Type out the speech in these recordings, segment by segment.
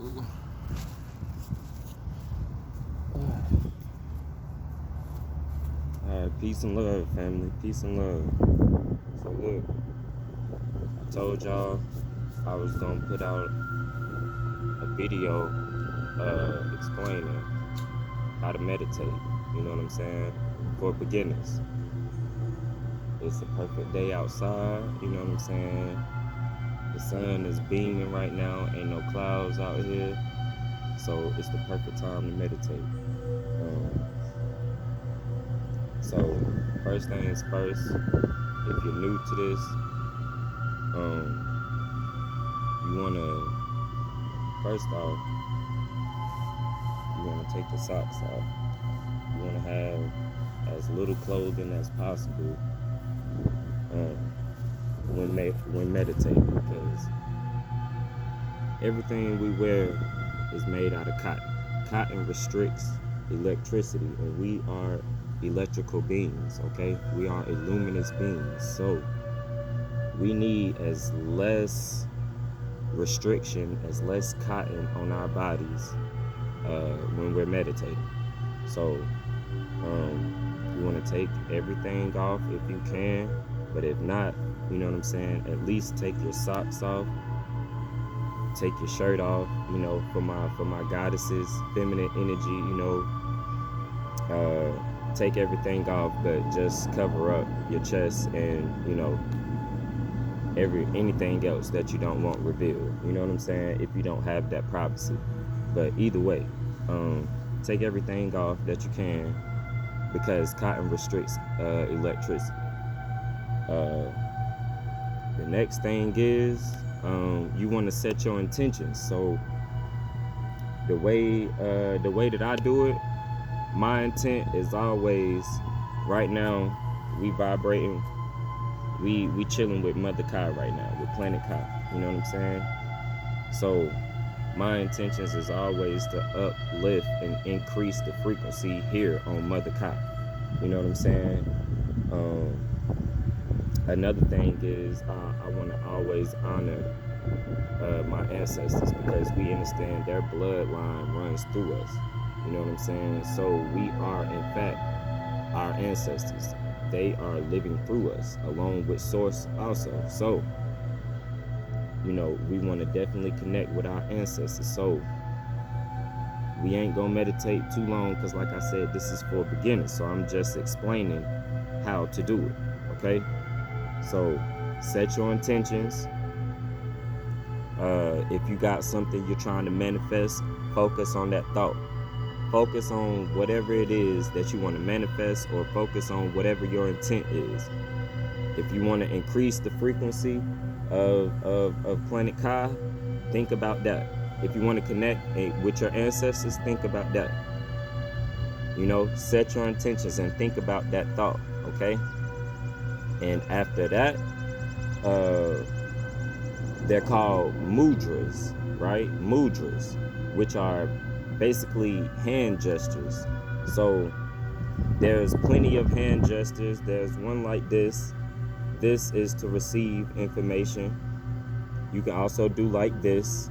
Alright, peace and love, family. Peace and love. So look, I told y'all I was gonna put out a video explaining how to meditate. You know what I'm saying? For beginners. It's a perfect day outside. You know what I'm saying? The sun is beaming right now. Ain't no clouds out here. So it's the perfect time to meditate. So first things first, if you're new to this, you wanna, first off, you wanna take the socks off. You wanna have as little clothing as possible when meditating, because everything we wear is made out of cotton. Cotton restricts electricity, and we are electrical beings, okay? We are luminous beings, so we need as less restriction, as less cotton on our bodies when we're meditating. So you want to take everything off if you can, but if not, you know what I'm saying, at least take your socks off, take your shirt off, you know, for my goddesses, feminine energy, you know, take everything off, but just cover up your chest and, you know, anything else that you don't want revealed. You know what I'm saying? If you don't have that privacy. But either way, take everything off that you can, because cotton restricts electricity. The next thing is you want to set your intentions. So the way that I do it, my intent is always, right now we vibrating, we chilling with Mother Kai right now, with Planet Kai. You know what I'm saying? So my intentions is always to uplift and increase the frequency here on Mother Kai. You know what I'm saying? Another thing is I want to always honor my ancestors, because we understand their bloodline runs through us. You know what I'm saying? So we are, in fact, our ancestors. They are living through us, along with Source also. So, you know, we want to definitely connect with our ancestors. So we ain't gonna meditate too long, because like I said, this is for beginners. So I'm just explaining how to do it, okay? So set your intentions. If you got something you're trying to manifest, focus on that thought. Focus on whatever it is that you want to manifest, or focus on whatever your intent is. If you want to increase the frequency of Planet Kai, think about that. If you want to connect with your ancestors, think about that. You know, set your intentions and think about that thought, okay? And after that, they're called mudras, right? Mudras, which are basically hand gestures. So there's plenty of hand gestures. There's one like this. This is to receive information. You can also do like this.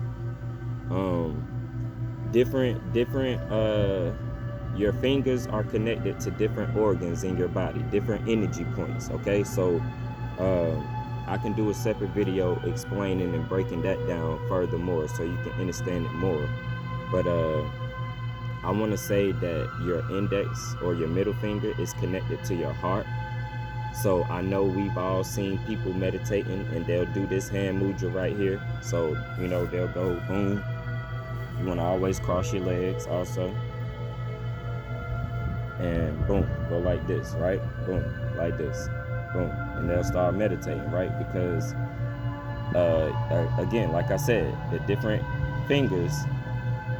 Your fingers are connected to different organs in your body, different energy points, okay? So I can do a separate video explaining and breaking that down furthermore, so you can understand it more. But I want to say that your index or your middle finger is connected to your heart. So I know we've all seen people meditating, and they'll do this hand mudra right here. So, you know, they'll go boom. You want to always cross your legs also. And boom, go like this, right? Boom, like this, boom. And they'll start meditating, right? Because, again, like I said, the different fingers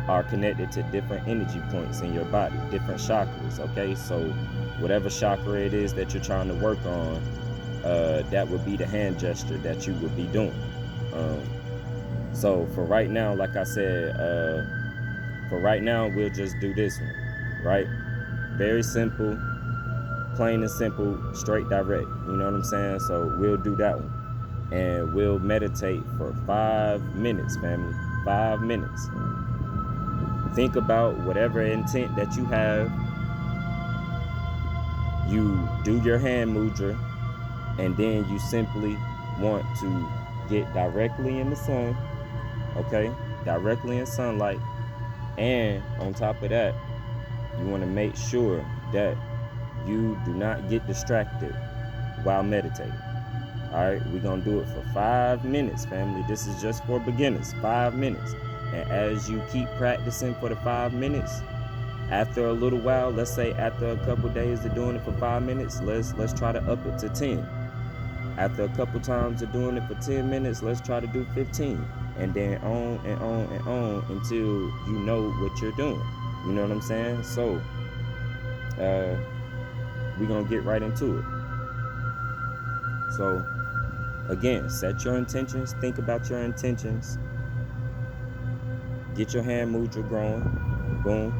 are connected to different energy points in your body, different chakras, okay? So whatever chakra it is that you're trying to work on, that would be the hand gesture that you would be doing. So for right now, like I said, for right now, we'll just do this one, right? Very simple, plain and simple, straight direct, you know what I'm saying? So we'll do that one. And we'll meditate for 5 minutes, family. 5 minutes. Think about whatever intent that you have. You do your hand mudra, and then you simply want to get directly in the sun, okay? Directly in sunlight. And on top of that, you want to make sure that you do not get distracted while meditating. All right, we're going to do it for 5 minutes, family. This is just for beginners, 5 minutes. And as you keep practicing for the 5 minutes, after a little while, let's say after a couple days of doing it for 5 minutes, let's try to up it to 10. After a couple times of doing it for 10 minutes, let's try to do 15. And then on and on and on until you know what you're doing. You know what I'm saying? So, we're going to get right into it. So, again, set your intentions. Think about your intentions. Get your hand mudra growing. Boom.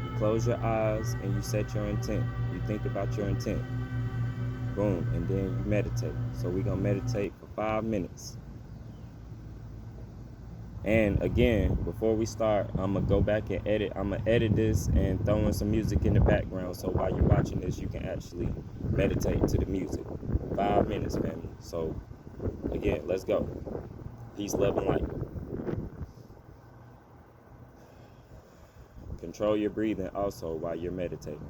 You close your eyes and you set your intent. You think about your intent. Boom. And then you meditate. So we're going to meditate for 5 minutes. And again, before we start, I'm going to go back and edit. I'm going to edit this and throw in some music in the background. So while you're watching this, you can actually meditate to the music. 5 minutes, family. So again, let's go. Peace, love, and light. Control your breathing also while you're meditating.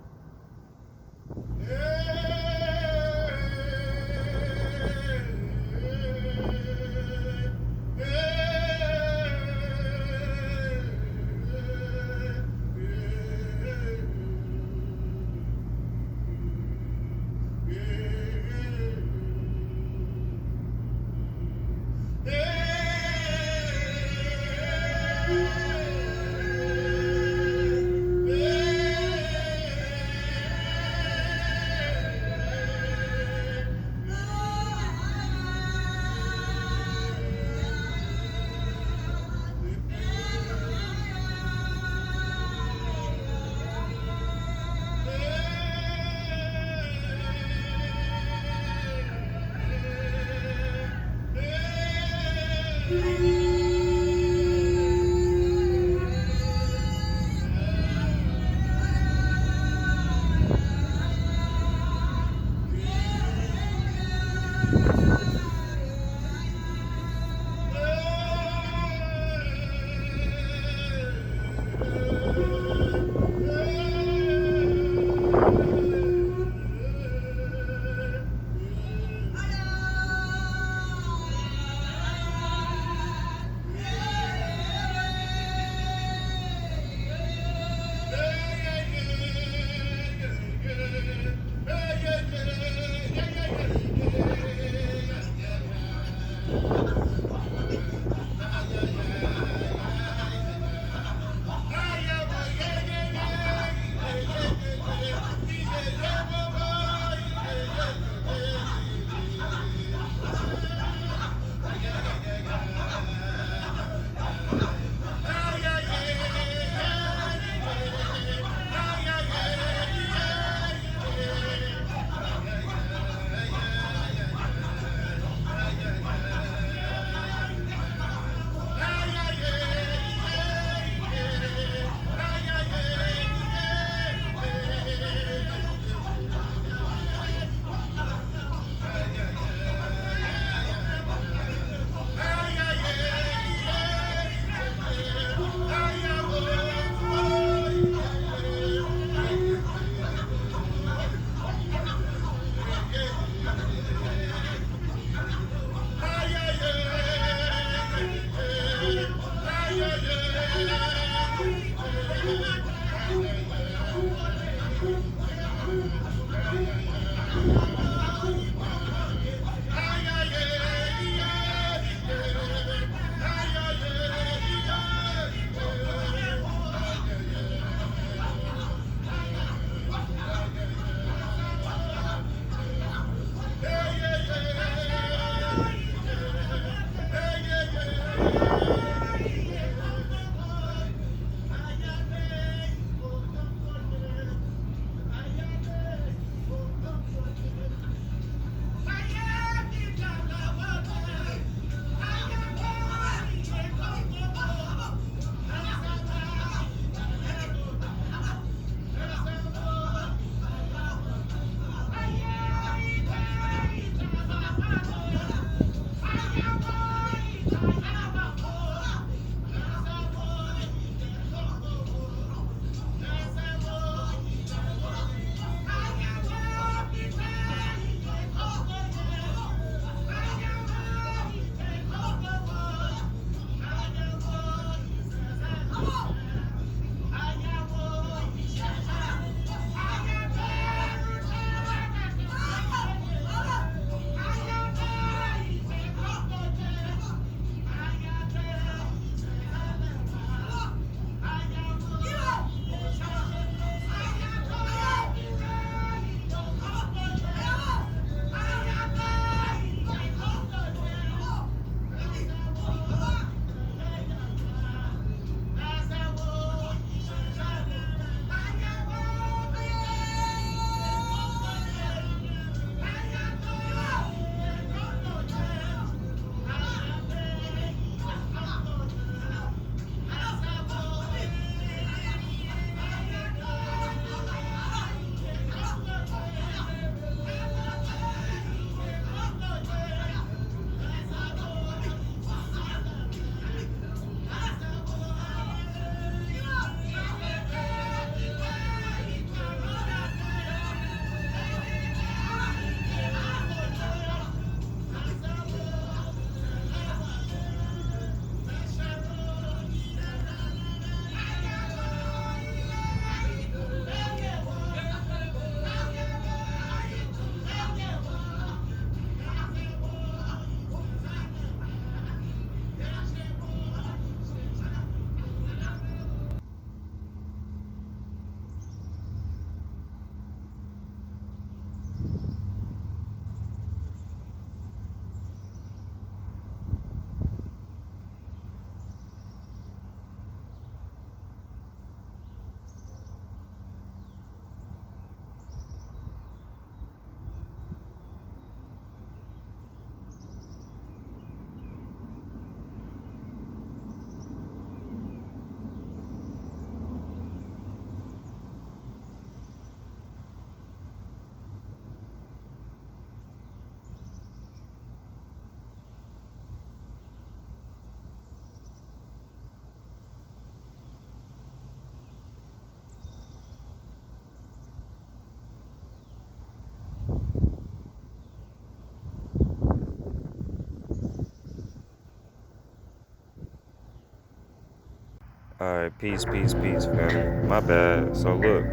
Alright, peace, family. My bad. So look,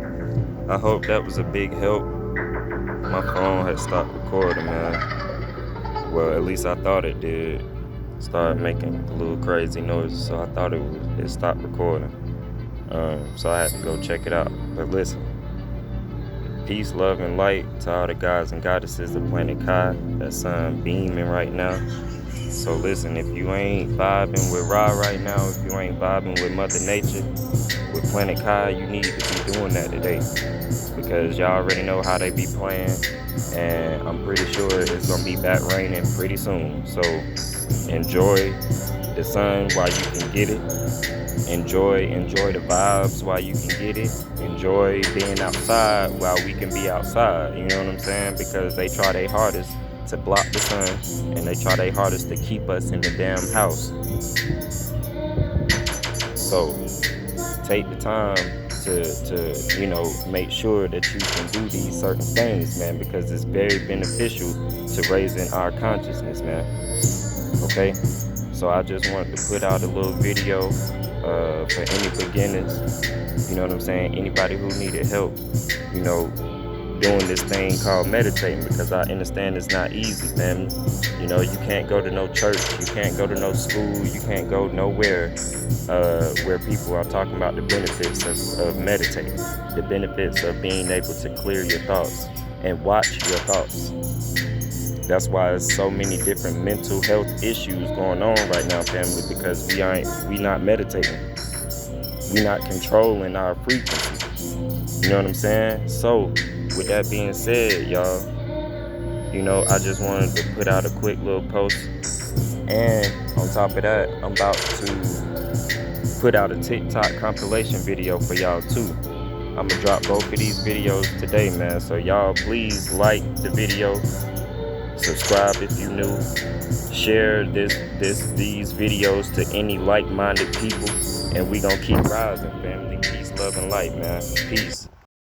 I hope that was a big help. My phone had stopped recording, man. Well, at least I thought it did. Started making a little crazy noises, so I thought it stopped recording. So I had to go check it out. But listen, peace, love, and light to all the guys and goddesses of Planet Kai. That sun beaming right now. So listen, if you ain't vibing with Ra right now, if you ain't vibing with Mother Nature, with Planet Kai, you need to be doing that today. Because y'all already know how they be playing, and I'm pretty sure it's gonna be back raining pretty soon. So enjoy the sun while you can get it. Enjoy the vibes while you can get it. Enjoy being outside while we can be outside. You know what I'm saying? Because they try their hardest to block the sun, and they try their hardest to keep us in the damn house. So take the time to make sure that you can do these certain things, man, because it's very beneficial to raising our consciousness, man. Okay, so I just wanted to put out a little video for any beginners, you know what I'm saying, anybody who needed help, doing this thing called meditating, because I understand it's not easy, man. You can't go to no church, you can't go to no school, you can't go nowhere where people are talking about the benefits of meditating, the benefits of being able to clear your thoughts and watch your thoughts. That's why there's so many different mental health issues going on right now, family, because we not meditating. We not controlling our frequency. You know what I'm saying? So with that being said, y'all, I just wanted to put out a quick little post. And on top of that, I'm about to put out a TikTok compilation video for y'all too. I'm gonna drop both of these videos today, man. So y'all please like the video, subscribe if you new, share these videos to any like-minded people, and we gonna keep rising, family. Peace, love, and light, man. Peace.